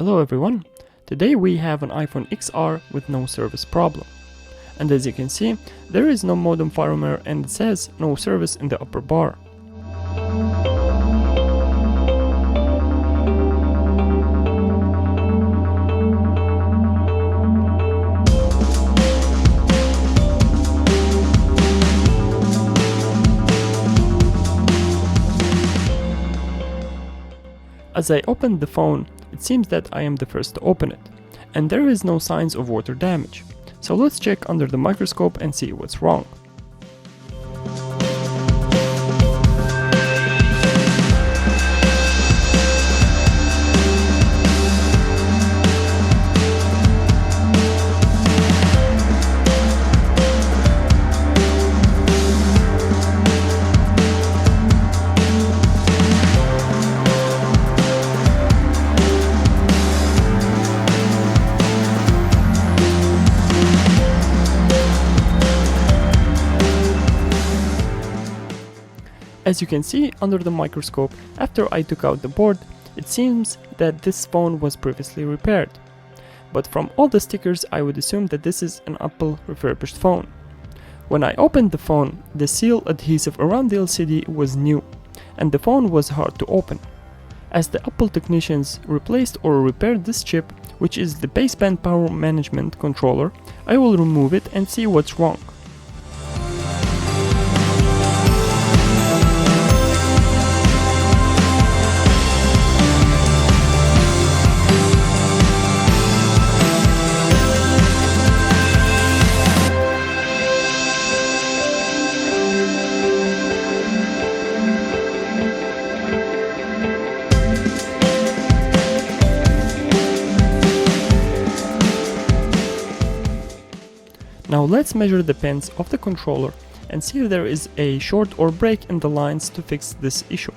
Hello everyone, today we have an iPhone XR with no service problem. And as you can see, there is no modem firmware and it says no service in the upper bar. As I opened the phone, it seems that I am the first to open it, and there is no signs of water damage. So let's check under the microscope and see what's wrong. As you can see under the microscope, after I took out the board, it seems that this phone was previously repaired. But from all the stickers, I would assume that this is an Apple refurbished phone. When I opened the phone, the seal adhesive around the LCD was new, and the phone was hard to open. As the Apple technicians replaced or repaired this chip, which is the Baseband power management controller, I will remove it and see what's wrong. Now let's measure the pins of the controller and see if there is a short or break in the lines to fix this issue.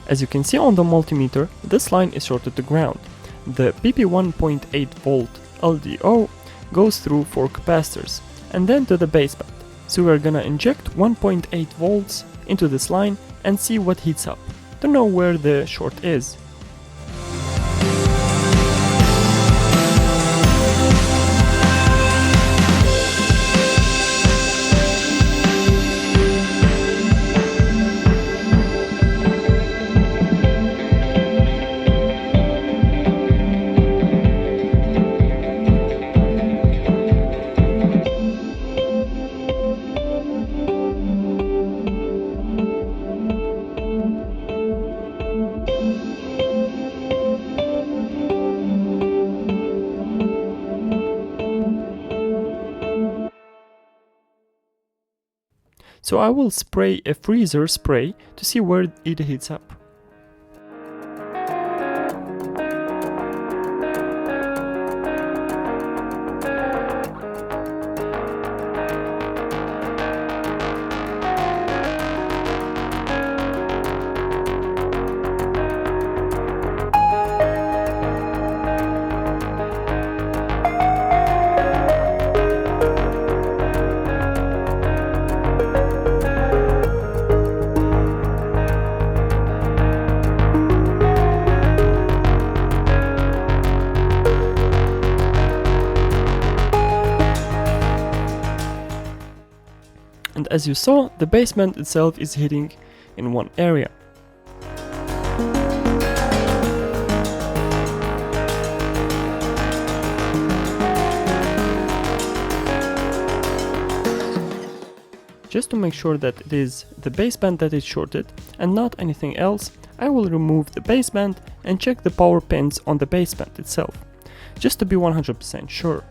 As you can see on the multimeter, this line is shorted to ground. The PP 1.8 volt LDO goes through 4 capacitors and then to the baseband. So we're gonna inject 1.8 volts into this line and see what heats up to know where the short is. So I will spray a freezer spray to see where it heats up. And as you saw, the baseband itself is hitting in one area. Just to make sure that it is the baseband that is shorted and not anything else, I will remove the baseband and check the power pins on the baseband itself, just to be 100% sure.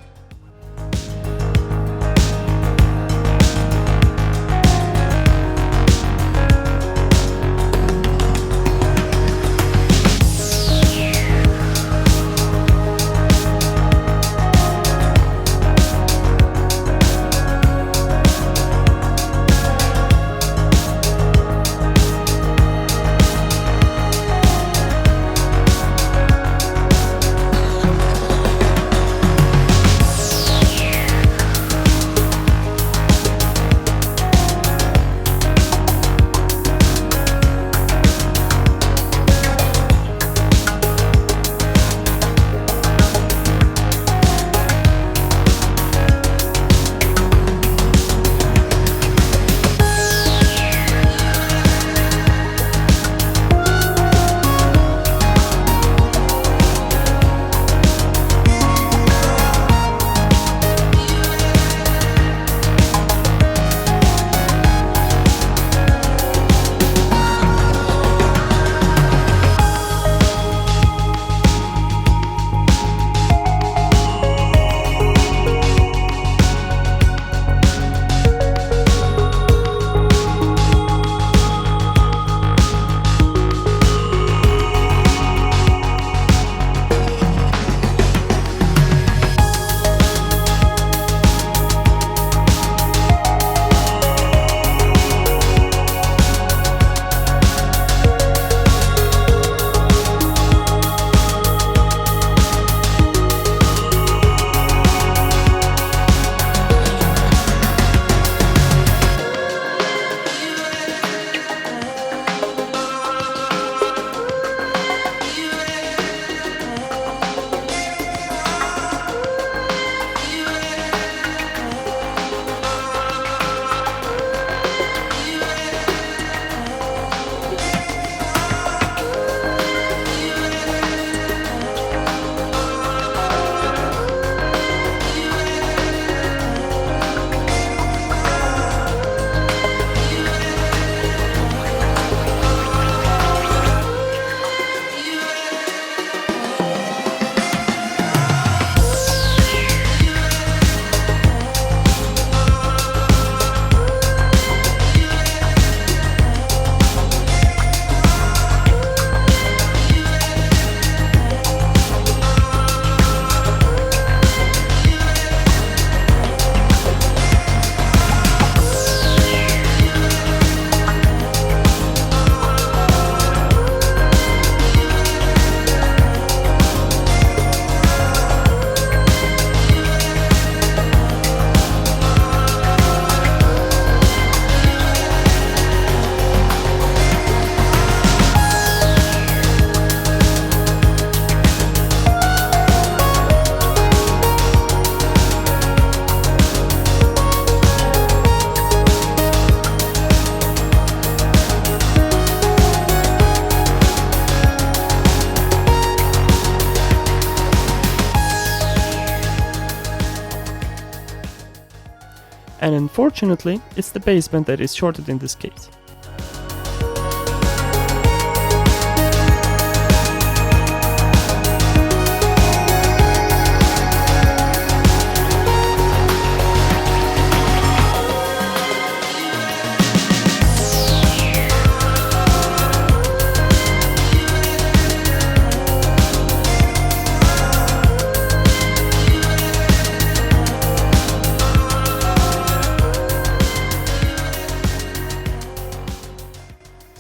And unfortunately, it's the baseband that is shorted in this case.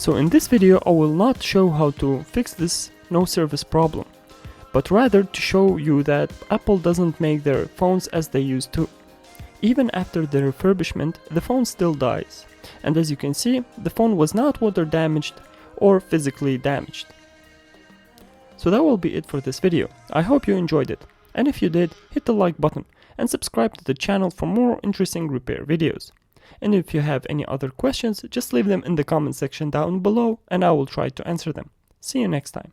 So in this video I will not show how to fix this no service problem, but rather to show you that Apple doesn't make their phones as they used to. Even after the refurbishment, the phone still dies, and as you can see, the phone was not water damaged or physically damaged. So that will be it for this video. I hope you enjoyed it, and if you did, hit the like button and subscribe to the channel for more interesting repair videos. And if you have any other questions, just leave them in the comment section down below and I will try to answer them. See you next time.